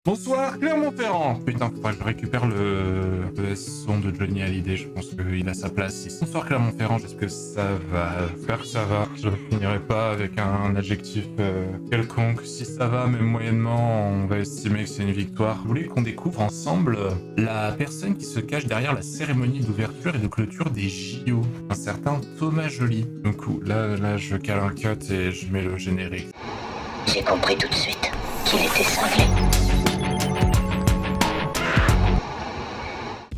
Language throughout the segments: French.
Bonsoir Clermont-Ferrand. Putain, faudrait que je récupère le son de Johnny Hallyday, je pense qu'il a sa place ici. Bonsoir Clermont-Ferrand, j'espère que ça va. J'espère que ça va. Je ne finirai pas avec un adjectif quelconque. Si ça va, même moyennement, on va estimer que c'est une victoire. Vous voulez qu'on découvre ensemble la personne qui se cache derrière la cérémonie d'ouverture et de clôture des JO, un certain Thomas Joly. Du coup, là, je cale un cut et je mets le générique. J'ai compris tout de suite qu'il était cinglé.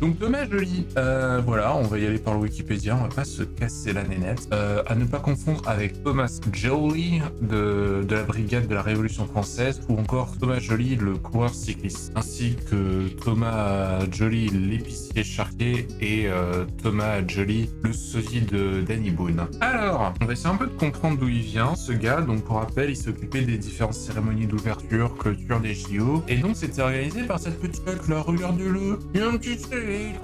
Donc Thomas Joly, voilà, on va y aller par le Wikipédia, on va pas se casser la nénette. À ne pas confondre avec Thomas Joly de la Brigade de la Révolution française ou encore Thomas Joly, le coureur cycliste, ainsi que Thomas Joly, l'épicier charquet et Thomas Joly, le sosie de Danny Boone. Alors, on va essayer un peu de comprendre d'où il vient, ce gars. Donc pour rappel, il s'occupait des différentes cérémonies d'ouverture, clôture des JO, et donc c'était organisé par cette petite mec là, regardez-le, il y a un petit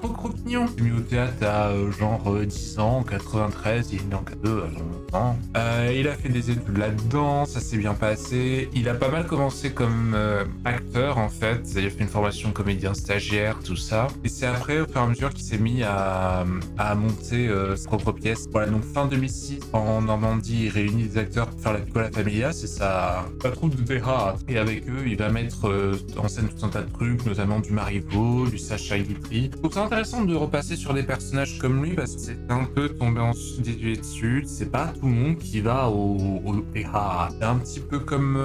trop mignon. Il est mis au théâtre à genre 10 ans, en 93, il est né en 2 à longtemps. Il a fait des études là-dedans, ça s'est bien passé. Il a pas mal commencé comme acteur en fait, il a fait une formation comédien stagiaire, tout ça. Et c'est après, au fur et à mesure, qu'il s'est mis à monter sa propre pièce. Voilà, donc fin 2006, en Normandie, il réunit des acteurs pour faire la Piccola Familia, c'est sa troupe de théâtre. Et avec eux, il va mettre en scène tout un tas de trucs, notamment du Marivaux, du Sacha Guitry. Je trouve ça intéressant de repasser sur des personnages comme lui parce que c'est un peu tombé en désuet dessus. C'est pas tout le monde qui va au théâtre. C'est un petit peu comme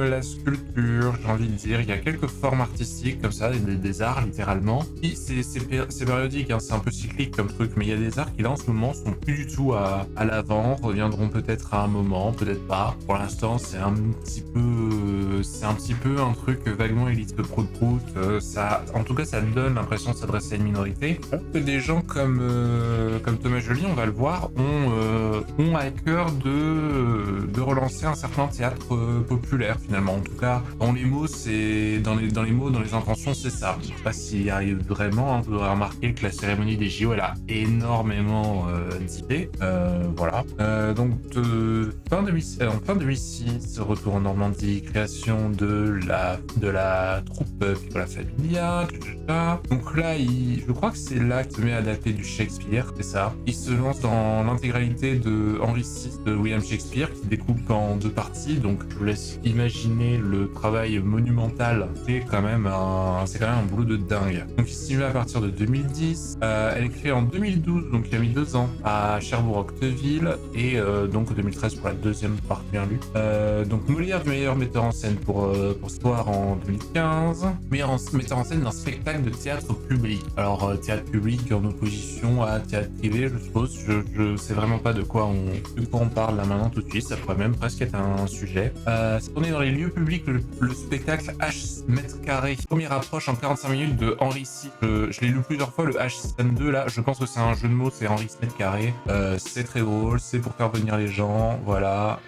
la sculpture, j'ai envie de dire. Il y a quelques formes artistiques comme ça, des arts littéralement. C'est périodique, hein, c'est un peu cyclique comme truc, mais il y a des arts qui là en ce moment sont plus du tout à l'avant, reviendront peut-être à un moment, peut-être pas. Pour l'instant, c'est un petit peu un truc vaguement élite de prout-prout. En tout cas, ça donne l'impression de s'adresser à une minorité. Alors que des gens comme Thomas Joly, on va le voir, ont à cœur de relancer un certain théâtre populaire finalement. En tout cas, dans les mots, dans les intentions, c'est ça. Je sais pas s'il y arrive vraiment. Hein, vous aurez remarqué que la cérémonie des JO, elle a énormément d'idées. Voilà. Donc en fin 2006, retour en Normandie, création de la troupe Piccola Familia. Donc là, je crois que c'est là qu'il se met à adapter du Shakespeare, c'est ça. Il se lance dans l'intégralité de Henri VI de William Shakespeare, qui découpe en 2 parties, donc je vous laisse imaginer le travail monumental. C'est quand même un boulot de dingue. Donc il s'y met à partir de 2010. Elle est créée en 2012, donc il a mis 2 ans à Cherbourg-Octeville, et donc 2013 pour la deuxième partie bien lue. Donc Molière du meilleur metteur en scène pour Soir en 2015, meilleur metteur en scène d'un spectacle de théâtre public. Alors théâtre public en opposition à théâtre privé, je suppose. Je sais vraiment pas de quoi on parle là maintenant tout de suite. Ça pourrait même presque être un sujet. C'est tourné dans les lieux publics le spectacle H mètres carrés. Première approche en 45 minutes de Henri VI. Je l'ai lu plusieurs fois le H2 là. Je pense que c'est un jeu de mots. C'est Henri VI mètres carrés. C'est très drôle. C'est pour faire venir les gens. Voilà.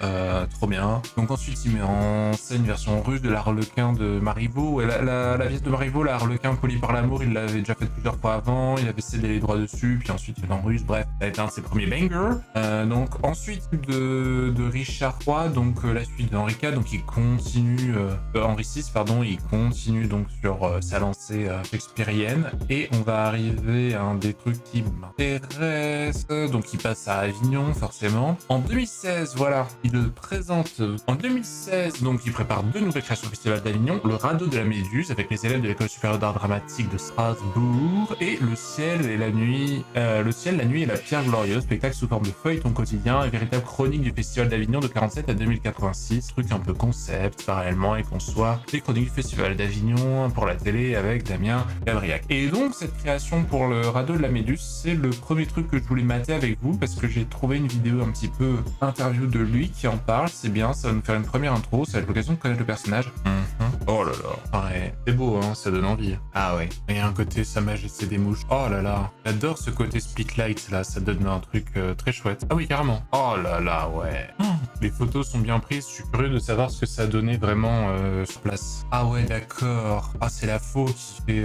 Trop bien. Donc ensuite il met en scène une version russe de l'Arlequin de Marivaux. La pièce de Marivaux, l'Arlequin poli par l'amour, il l'avait déjà fait plusieurs fois avant. Il avait cédé les droits dessus, puis ensuite il est en russe. Bref, ça a été un de ses premiers bangers. Donc ensuite de Richard III, donc la suite de Henri IV, donc il continue Henri VI, pardon, il continue donc sur sa lancée shakespearienne. Et on va arriver à un des trucs qui m'intéresse. Donc il passe à Avignon, forcément. En 2016, voilà, il le présente. En 2016, donc il prépare 2 nouvelles créations au Festival d'Avignon, le Radeau de la Méduse avec les élèves de l'École supérieure d'art dramatique de Strasbourg et Le ciel et la nuit, et la pierre glorieuse, spectacle sous forme de feuilleton quotidien et véritable chronique du Festival d'Avignon de 47 à 2086, truc un peu concept parallèlement et qu'on soit les chroniques du Festival d'Avignon pour la télé avec Damien Gabriac. Et donc cette création pour le Radeau de la Méduse, c'est le premier truc que je voulais mater avec vous parce que j'ai trouvé une vidéo un petit peu interview de lui qui en parle, c'est bien, ça va nous faire une première intro, ça va être l'occasion de connaître le personnage. Oh là là, ouais, c'est beau hein, ça donne envie. Ah ouais, il y a un côté Sa Majesté des Mouches. Oh là là, j'adore ce côté Spotlight là, ça donne un truc très chouette. Ah oui, carrément. Oh là là, ouais. Les photos sont bien prises, je suis curieux de savoir ce que ça donnait vraiment sur place. Ah ouais, d'accord. Ah, c'est la faux qui fait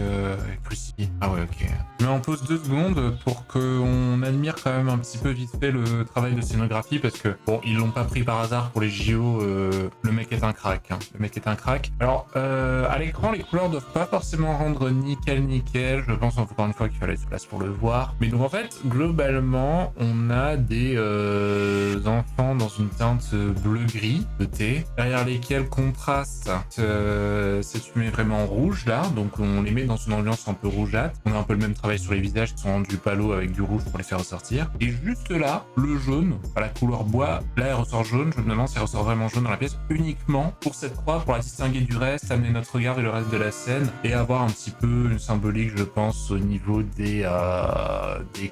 crucifix. Ah ouais, ok. Je mets en pause 2 secondes pour qu'on admire quand même un petit peu vite fait le travail de scénographie parce que, bon, ils l'ont pas pris par hasard pour les JO. Le mec est un crack. Hein. Le mec est un crack. Alors, Alors, à l'écran, les couleurs doivent pas forcément rendre nickel. Je pense encore une fois qu'il fallait se place pour le voir. Mais donc en fait, globalement, on a des enfants dans une teinte bleu-gris de thé, derrière lesquels contraste cette fumée vraiment rouge là. Donc on les met dans une ambiance un peu rougeâtre. On a un peu le même travail sur les visages qui sont rendus palo avec du rouge pour les faire ressortir. Et juste là, le jaune, à la couleur bois, là elle ressort jaune. Je me demande si elle ressort vraiment jaune dans la pièce uniquement pour cette croix, pour la distinguer du reste, amener notre regard et le reste de la scène et avoir un petit peu une symbolique, je pense, au niveau des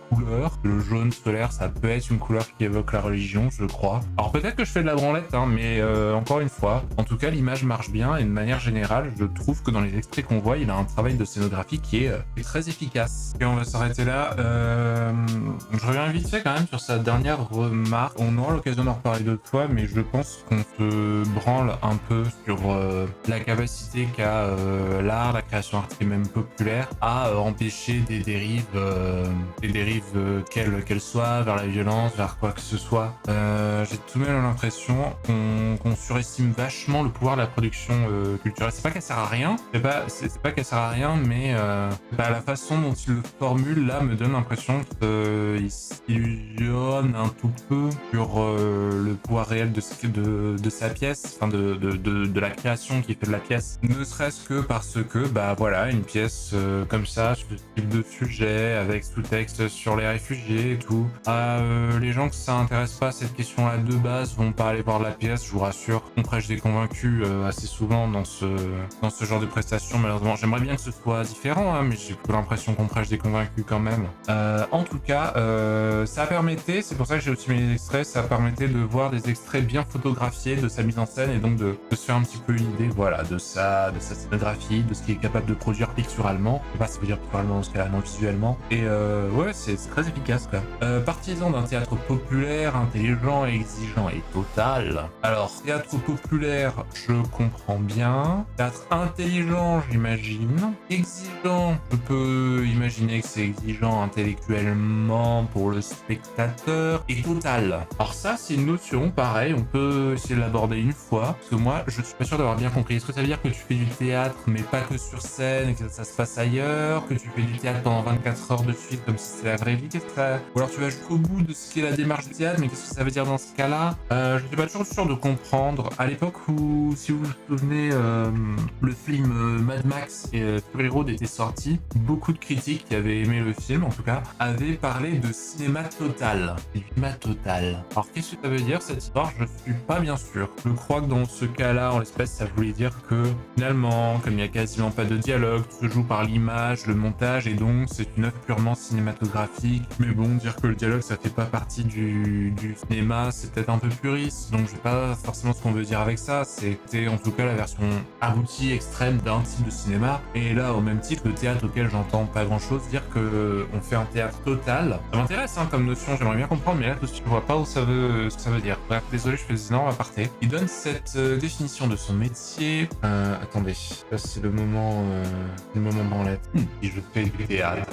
couleurs. Le jaune solaire, ça peut être une couleur qui évoque la religion, je crois. Alors peut-être que je fais de la branlette, hein, mais encore une fois, en tout cas l'image marche bien et de manière générale, je trouve que dans les extraits qu'on voit, il a un travail de scénographie qui est très efficace. Et on va s'arrêter là. Je reviens vite fait quand même sur sa dernière remarque. On aura l'occasion d'en reparler d'autres fois, mais je pense qu'on se branle un peu sur la capacité qu'a l'art, la création artistique et même populaire à empêcher des dérives quelles soient, vers la violence, vers quoi que ce soit. J'ai tout de même l'impression qu'on surestime vachement le pouvoir de la production culturelle. C'est pas qu'elle sert à rien, c'est pas qu'elle sert à rien, mais la façon dont il le formule là me donne l'impression qu'il s'illusionne un tout peu sur le pouvoir réel de sa pièce, enfin de la création qui fait de la pièce. Ne serait-ce que parce que voilà, une pièce comme ça, sur ce type de sujet, avec sous-texte sur les réfugiés et tout, les gens que ça intéresse pas cette question-là de base vont pas aller voir la pièce, je vous rassure. On prêche des convaincus assez souvent dans ce genre de prestations, malheureusement. J'aimerais bien que ce soit différent, hein, mais j'ai plutôt l'impression qu'on prêche des convaincus quand même. En tout cas, ça permettait, c'est pour ça que j'ai aussi mis les extraits, ça permettait de voir des extraits bien photographiés de sa mise en scène et donc de se faire un petit peu une idée, voilà, de sa scénographie, de ce qu'il est capable de produire picturalement. Je sais pas si ça veut dire picturalement dans ce cas-là, non visuellement. Et ouais, c'est très efficace quoi. Partisan d'un théâtre populaire, intelligent, exigeant et total. Alors, théâtre populaire, je comprends bien. Théâtre intelligent, j'imagine. Exigeant, je peux imaginer que c'est exigeant intellectuellement pour le spectateur. Et total. Alors ça, c'est une notion, pareil, on peut essayer de l'aborder une fois. Parce que moi, je suis pas sûr d'avoir bien compris. Est-ce que ça veut dire que tu fais du théâtre, mais pas que sur scène, et que ça se passe ailleurs, que tu fais du théâtre pendant 24 heures de suite, comme si c'était la vraie vie, ou alors tu vas jusqu'au bout de ce qu'est la démarche du théâtre, mais qu'est-ce que ça veut dire dans ce cas-là? Je suis pas toujours sûr de comprendre. À l'époque où, si vous vous souvenez, le film Mad Max et Fury Road était sorti, beaucoup de critiques qui avaient aimé le film, en tout cas, avaient parlé de cinéma total. Cinéma total. Alors qu'est-ce que ça veut dire cette histoire? Je suis pas bien sûr. Je crois que dans ce cas-là, en l'espèce, ça voulait dire que finalement, comme il y a quasiment pas de dialogue, tout se joue par l'image, le montage, et donc c'est une œuvre purement cinématographique. Mais bon, dire que le dialogue ça fait pas partie du cinéma, c'est peut-être un peu puriste, donc je sais pas forcément ce qu'on veut dire avec ça. C'était en tout cas la version aboutie, extrême d'un type de cinéma. Et là, au même titre, le théâtre auquel j'entends pas grand-chose, dire que on fait un théâtre total, ça m'intéresse hein, comme notion, j'aimerais bien comprendre, mais là tout de suite je vois pas où ce que ça veut dire. Bref, désolé, je fais des énormes apartés. Il donne cette définition de son métier. Attendez, là c'est le moment branlette. Et je fais du théâtre.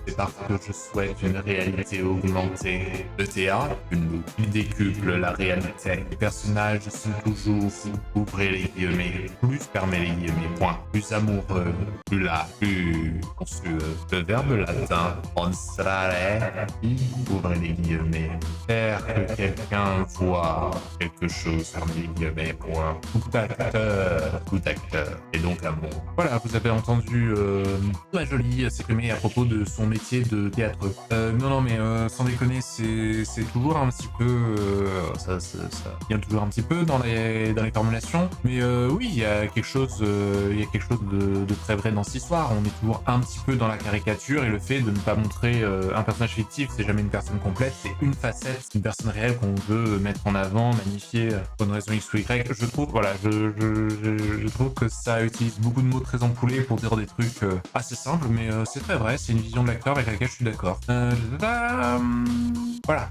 C'est parce que je souhaite une réalité augmentée. Le théâtre, une loupe, il décuple la réalité. Les personnages sont toujours, ouvrez les guillemets, plus fermez les guillemets, point. Plus amoureux, plus là, plus monstrueux. Le verbe latin, monstrare, ouvrez les guillemets. Faire que quelqu'un voit quelque chose, fermez les guillemets, point. Tout acteur, et donc amour. Voilà, vous avez entendu Thomas Joly s'exprimer à propos de son métier de théâtre. Non, mais sans déconner, c'est toujours un petit peu... ça vient toujours un petit peu dans les formulations. Mais oui, il y a quelque chose de très vrai dans cette histoire. On est toujours un petit peu dans la caricature et le fait de ne pas montrer un personnage fictif, c'est jamais une personne complète, c'est une facette, c'est une personne réelle qu'on veut mettre en avant, magnifier pour une raison X ou Y. Je trouve, voilà, je trouve que ça utilise beaucoup de mots très ampoulés pour dire des trucs assez simples, mais c'est très vrai, c'est une vision de l'acteur, avec laquelle je suis d'accord. Voilà.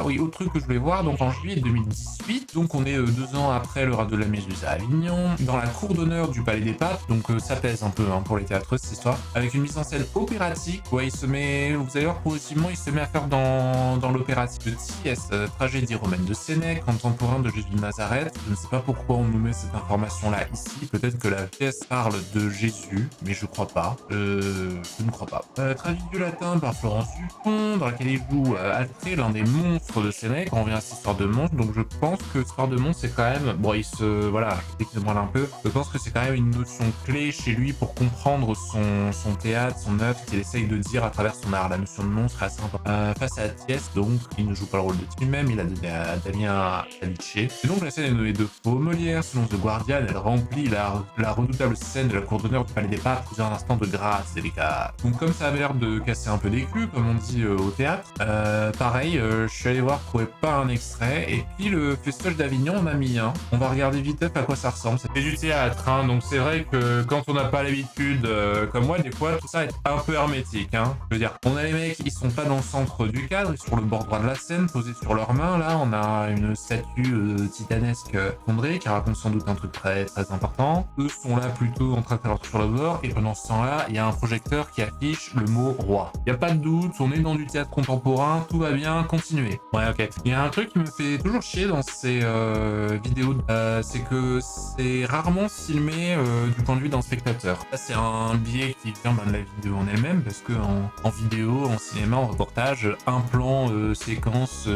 Oui, autre truc que je voulais voir, donc en juillet 2018, donc on est 2 ans après le Radeau de la Méduse à Avignon, dans la cour d'honneur du Palais des Papes, donc ça pèse un peu hein, pour les théâtreux cette histoire, avec une mise en scène opératique, ouais, il se met, vous allez voir progressivement, il se met à faire dans l'opératique de Thiès, tragédie romaine de Sénèque, contemporain de Jésus de Nazareth. Je ne sais pas pourquoi on nous met cette information-là ici, peut-être que la pièce parle de Jésus, mais je crois pas, je ne crois pas. Traduit du latin par Florence Dupont, dans laquelle il joue Altré, l'un des monstres de Sénèque. On revient à cette histoire de monstre, donc je pense que cette histoire de monstre c'est quand même, bon il se, voilà, dès qu'il se branle un peu, je pense que c'est quand même une notion clé chez lui pour comprendre son théâtre, son œuvre, qu'il essaye de dire à travers son art. La notion de monstre est assez importante. Face à Thiès, donc il ne joue pas le rôle de lui-même, il a donné à Damien Alice. Et donc la scène est nommée de faux Molière, selon The Guardian, elle remplit la redoutable scène de la cour d'honneur du Palais des Papes dans un instant de grâce délicate. Donc comme ça avait l'air de casser un peu des culs, comme on dit au théâtre, pareil, je suis allé voir, je trouvais pas un extrait, et puis le festoche d'Avignon on a mis un. On va regarder vite à quoi ça ressemble. C'est du théâtre, hein, donc c'est vrai que quand on n'a pas l'habitude, comme moi, des fois tout ça est un peu hermétique, hein. Je veux dire, on a les mecs, ils sont pas dans le centre du cadre, ils sont sur le bord droit de la scène, posés sur leurs mains. Là, on a une statue titanesque fondrée qui raconte sans doute un truc très très important. Eux sont là plutôt en train de faire leur truc sur le bord, et pendant ce temps-là, il y a un projecteur qui affiche le mot roi. Il y a pas de doute, on est dans du théâtre contemporain, tout va bien, continuez. Ouais, ok. Il y a un truc qui me fait toujours chier dans ces vidéos, c'est que c'est rarement filmé du point de vue d'un spectateur. Ça, c'est un biais qui vient de la vidéo en elle-même, parce que en vidéo, en cinéma, en reportage, un plan séquence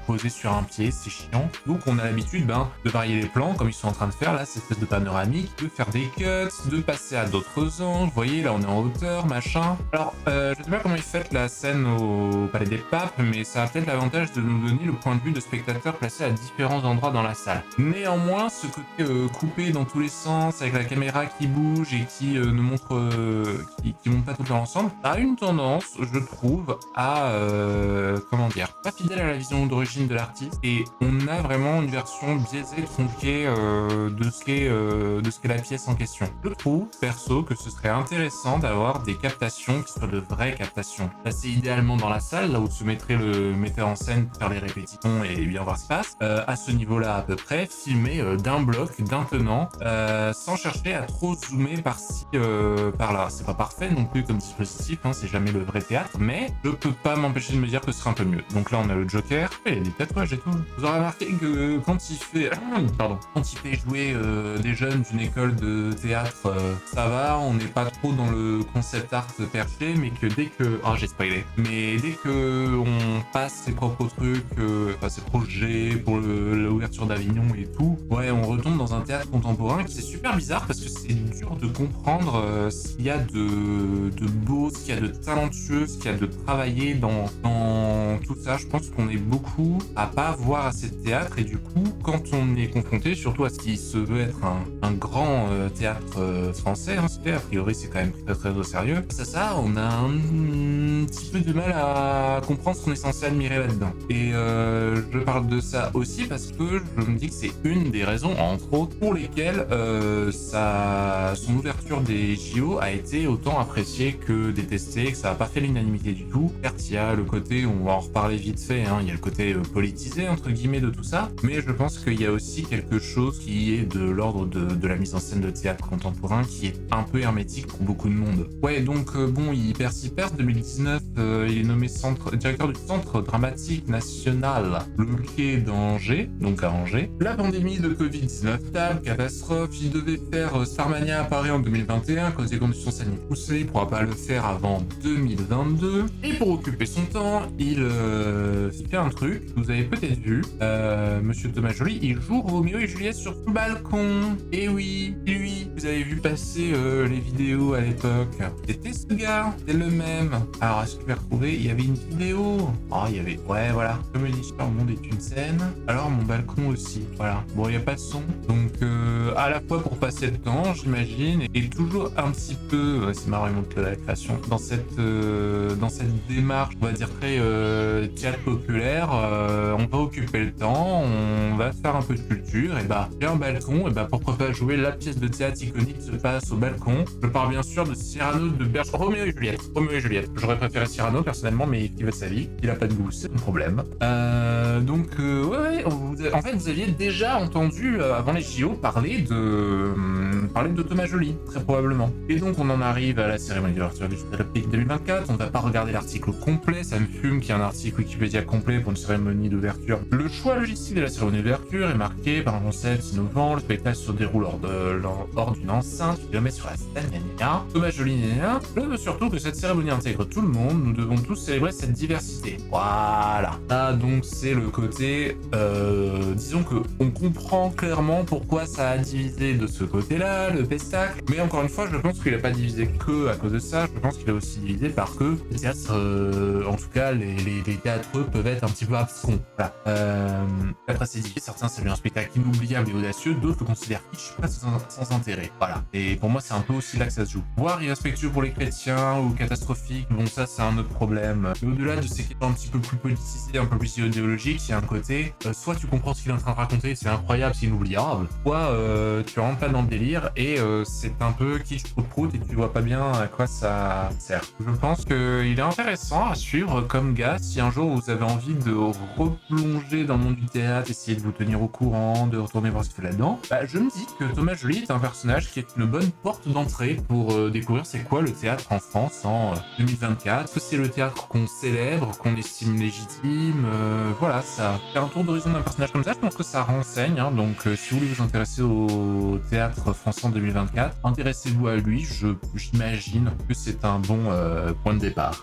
posé sur un pied, c'est chiant. Donc on a l'habitude de varier les plans, comme ils sont en train de faire là, cette espèce de panoramique, de faire des cuts, de passer à d'autres angles. Vous voyez, là on est en hauteur, machin. Alors, je sais pas comment ils font la scène au Palais des Papes, mais ça a peut-être l'avantage de nous donner le point de vue de spectateurs placés à différents endroits dans la salle. Néanmoins, ce côté coupé dans tous les sens, avec la caméra qui bouge et qui nous montre, qui monte pas tout dans l'ensemble, a une tendance, je trouve, à, comment dire, pas fidèle à la vision d'origine de l'artiste, et on a vraiment une version biaisée, tronquée de ce qu'est la pièce en question. Je trouve, perso, que ce serait intéressant d'avoir des captations qui soient de vraies captations. Là, c'est idéalement dans la salle, là où se mettrait le metteur en scène pour faire les répétitions et bien voir ce qui se passe. À ce niveau-là, à peu près, filmé d'un bloc, d'un tenant, sans chercher à trop zoomer par-ci, par-là. C'est pas parfait non plus comme dispositif, hein, c'est jamais le vrai théâtre, mais je peux pas m'empêcher de me dire que ce serait un peu mieux. Donc là, on a le Joker, il y a des tatouages et tout. Vous aurez remarqué que quand il fait, quand il fait jouer des jeunes d'une école de théâtre, ça va, on n'est pas trop dans le concept art perché, mais que dès que, j'ai spoilé, mais dès que on passe ses propres trucs, ses projets pour l'ouverture d'Avignon et tout, ouais, on retombe dans un théâtre contemporain qui c'est super bizarre parce que c'est dur de comprendre ce qu'il y a de beau, ce qu'il y a de talentueux, ce qu'il y a de travaillé dans tout ça. Je pense qu'on est beaucoup à pas voir assez de théâtre, et du coup, quand on est confronté surtout à ce qui se veut être un grand théâtre français, hein, a priori c'est quand même très très au sérieux, ça, on a un petit peu de mal à comprendre ce qu'on est censé admirer là-dedans. Et je parle de ça aussi parce que je me dis que c'est une des raisons, entre autres, pour lesquelles son ouverture des JO a été autant appréciée que détestée, que ça n'a pas fait l'unanimité du tout. Certes, il y a le côté, on va en reparler vite fait, hein, il y a le côté politisé, entre guillemets, de tout ça, mais je pense qu'il y a aussi quelque chose qui est de l'ordre de la mise en scène de théâtre contemporain qui est un peu hermétique pour beaucoup de monde. Ouais, donc bon, il perce. 2019, il est nommé directeur du Centre dramatique national Le Quai d'Angers, donc à Angers. La pandémie de Covid-19 table, catastrophe, il devait faire Starmania à Paris en 2021 à cause des conditions sanitaires poussées, il pourra pas le faire avant 2022. Et pour occuper son temps, il fait un truc, vous avez peut-être vu, Monsieur Thomas Joly, il joue Roméo et Juliette sur tout balcon. Et oui, lui, vous avez vu passer les vidéos à l'époque. C'était ce gars, c'est le même. Alors, est-ce que je vais retrouver? Il y avait une vidéo. Oh, il y avait... Ouais, voilà. Comme l'histoire du monde est une scène, alors mon balcon aussi. Voilà. Bon, il n'y a pas de son. Donc, à la fois pour passer le temps, j'imagine, j'imagine, et toujours un petit peu, c'est marrant, il montre la création, dans cette démarche, on va dire très théâtre populaire, on va occuper le temps, on va faire un peu de culture, et bah, j'ai un balcon, et bah, pourquoi pas jouer la pièce de théâtre iconique se passe au balcon. Je parle bien sûr de Cyrano de Bergerac, Roméo et Juliette. J'aurais préféré Cyrano personnellement, mais il veut de sa vie, il a pas de goût, c'est un problème. Donc, ouais, en fait, vous aviez déjà entendu, avant les JO, parler de Thomas Joly, très probablement. Et donc, on en arrive à la cérémonie d'ouverture du Jeux Olympiques 2024. On ne va pas regarder l'article complet, ça me fume qu'il y ait un article Wikipédia complet pour une cérémonie d'ouverture. Le choix logistique de la cérémonie d'ouverture est marqué par un concept innovant. Le spectacle se déroule hors d'une enceinte, tu le mets sur la scène, gna. Thomas Joly, gna. Je veux surtout que cette cérémonie intègre tout le monde. Nous devons tous célébrer cette diversité. Voilà. Là, donc, c'est le côté, disons que on comprend clairement pourquoi ça a divisé de ce côté-là, le pestacle. Mais encore une fois, je pense qu'il n'a pas divisé que à cause de ça. Je pense qu'il a aussi divisé parce que les théâtres, en tout cas, les théâtreux peuvent être un petit peu abscons. Voilà. Après, c'est dit, certains saluent un spectacle inoubliable et audacieux, d'autres le considèrent kitsch, pas sans intérêt. Voilà. Et pour moi, c'est un peu aussi là que ça se joue. Voire irrespectueux pour les chrétiens ou catastrophique, bon, ça, c'est un autre problème. Mais au-delà de ces questions un petit peu plus politisées, un peu plus idéologiques, il y a un côté, soit tu comprends ce qu'il est en train de raconter, c'est incroyable, c'est inoubliable, soit tu rentres pas dans le délire et c'est un peu kitsch prout et tu vois pas bien à quoi ça sert. Je pense qu'il est intéressant à suivre comme gars. Si un jour vous avez envie de replonger dans le monde du théâtre, essayer de vous tenir au courant, de retourner voir ce qu'il fait là-dedans, bah, je me dis que Thomas Joly est un personnage qui est une bonne porte d'entrée pour découvrir c'est quoi le théâtre en France en 2024. Est-ce que c'est le théâtre qu'on célèbre, qu'on estime légitime, voilà, ça fait un tour d'horizon d'un personnage comme ça. Je pense que ça renseigne, hein, donc si vous voulez vous intéresser au théâtre français en 2024, intéressez-vous à lui, j'imagine que c'est un bon point de départ.